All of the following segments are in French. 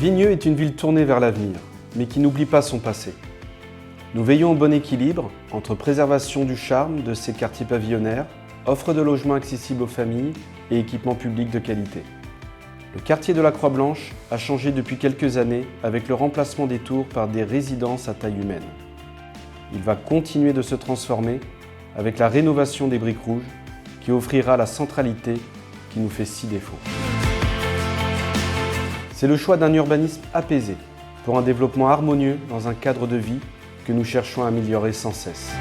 Vigneux est une ville tournée vers l'avenir, mais qui n'oublie pas son passé. Nous veillons au bon équilibre entre préservation du charme de ses quartiers pavillonnaires, offre de logements accessibles aux familles et équipements publics de qualité. Le quartier de la Croix-Blanche a changé depuis quelques années avec le remplacement des tours par des résidences à taille humaine. Il va continuer de se transformer avec la rénovation des briques rouges qui offrira la centralité qui nous fait si défaut. C'est le choix d'un urbanisme apaisé pour un développement harmonieux dans un cadre de vie que nous cherchons à améliorer sans cesse.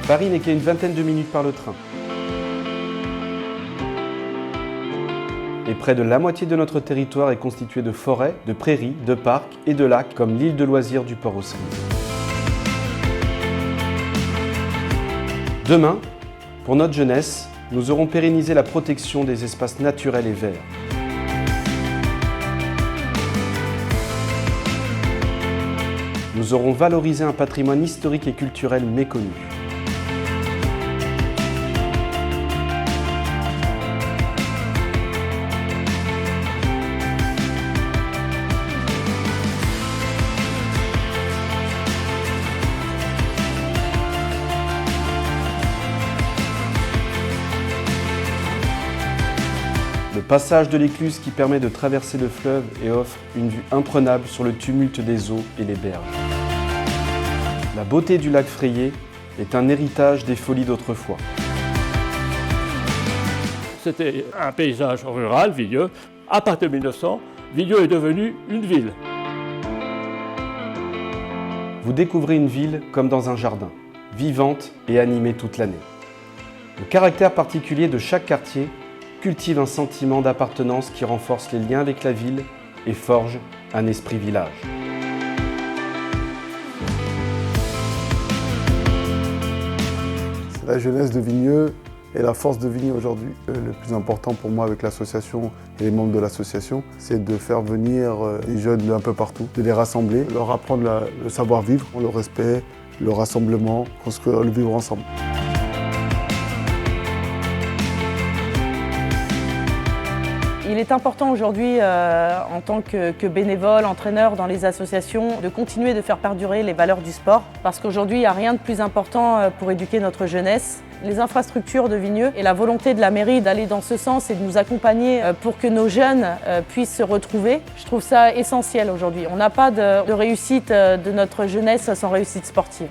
Paris n'est qu'à une vingtaine de minutes par le train. Et près de la moitié de notre territoire est constitué de forêts, de prairies, de parcs et de lacs comme l'île de loisirs du Port-aux-Sries. Demain, pour notre jeunesse, nous aurons pérennisé la protection des espaces naturels et verts. Nous aurons valorisé un patrimoine historique et culturel méconnu. Le passage de l'écluse qui permet de traverser le fleuve et offre une vue imprenable sur le tumulte des eaux et les berges. La beauté du lac Frayé est un héritage des folies d'autrefois. C'était un paysage rural, Vigneux. À partir de 1900, Vigneux est devenu une ville. Vous découvrez une ville comme dans un jardin, vivante et animée toute l'année. Le caractère particulier de chaque quartier cultive un sentiment d'appartenance qui renforce les liens avec la ville et forge un esprit village. C'est la jeunesse de Vigneux et la force de Vigneux aujourd'hui. Le plus important pour moi avec l'association et les membres de l'association, c'est de faire venir les jeunes d'un peu partout, de les rassembler, leur apprendre le savoir-vivre, le respect, le rassemblement, construire le vivre ensemble. Il est important aujourd'hui, en tant que bénévole, entraîneur dans les associations, de continuer de faire perdurer les valeurs du sport. Parce qu'aujourd'hui, il n'y a rien de plus important pour éduquer notre jeunesse. Les infrastructures de Vigneux et la volonté de la mairie d'aller dans ce sens et de nous accompagner pour que nos jeunes puissent se retrouver, je trouve ça essentiel aujourd'hui. On n'a pas de réussite de notre jeunesse sans réussite sportive.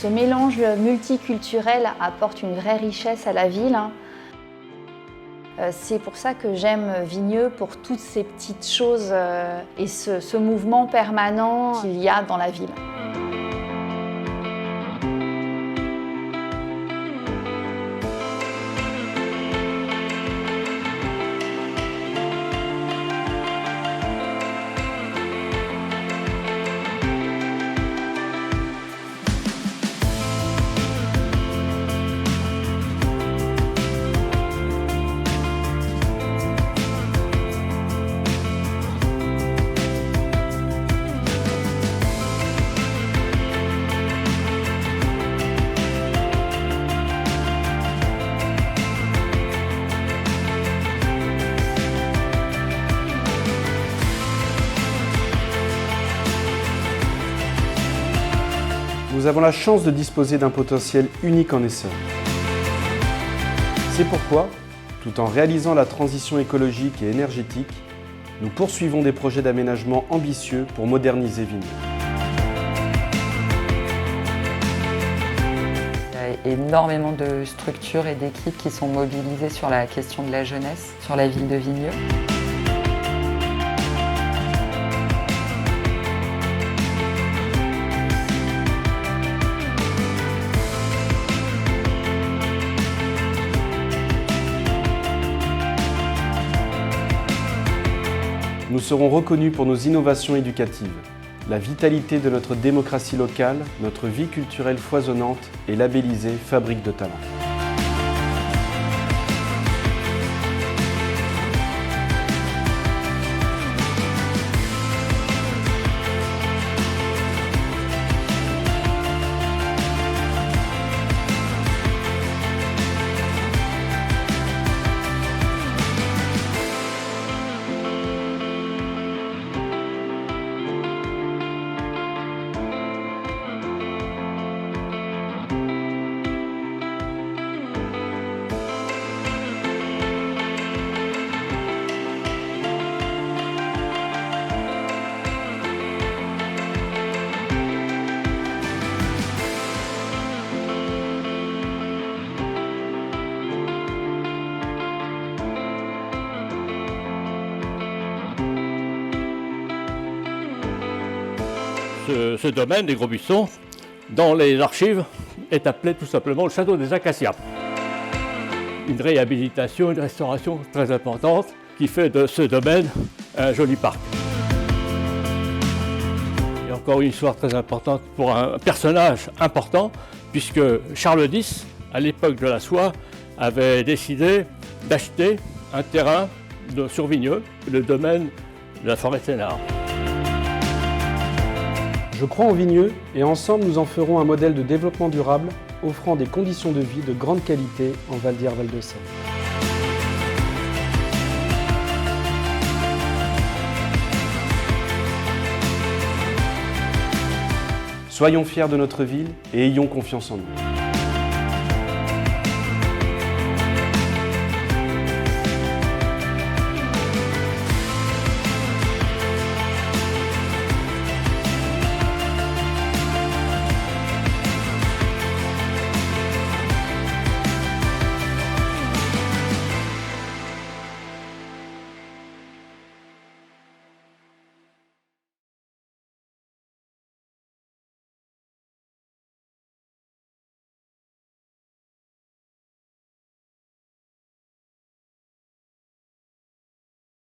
Ce mélange multiculturel apporte une vraie richesse à la ville. C'est pour ça que j'aime Vigneux, pour toutes ces petites choses et ce mouvement permanent qu'il y a dans la ville. Nous avons la chance de disposer d'un potentiel unique en Essonne. C'est pourquoi, tout en réalisant la transition écologique et énergétique, nous poursuivons des projets d'aménagement ambitieux pour moderniser Vigneux. Il y a énormément de structures et d'équipes qui sont mobilisées sur la question de la jeunesse, sur la ville de Vigneux. Nous serons reconnus pour nos innovations éducatives, La vitalité de notre démocratie locale, notre vie culturelle foisonnante est labellisée Fabrique de talents. Ce domaine des Gros Buissons, dans les archives, est appelé tout simplement le château des Acacias. Une réhabilitation, une restauration très importante qui fait de ce domaine un joli parc. Il y a encore une histoire très importante pour un personnage important, puisque Charles X, à l'époque de la soie, avait décidé d'acheter un terrain sur Vigneux, le domaine de la forêt de Sénart. Je crois en Vigneux et ensemble nous en ferons un modèle de développement durable offrant des conditions de vie de grande qualité en Val d'Isère-Val de Seine. Soyons fiers de notre ville et ayons confiance en nous.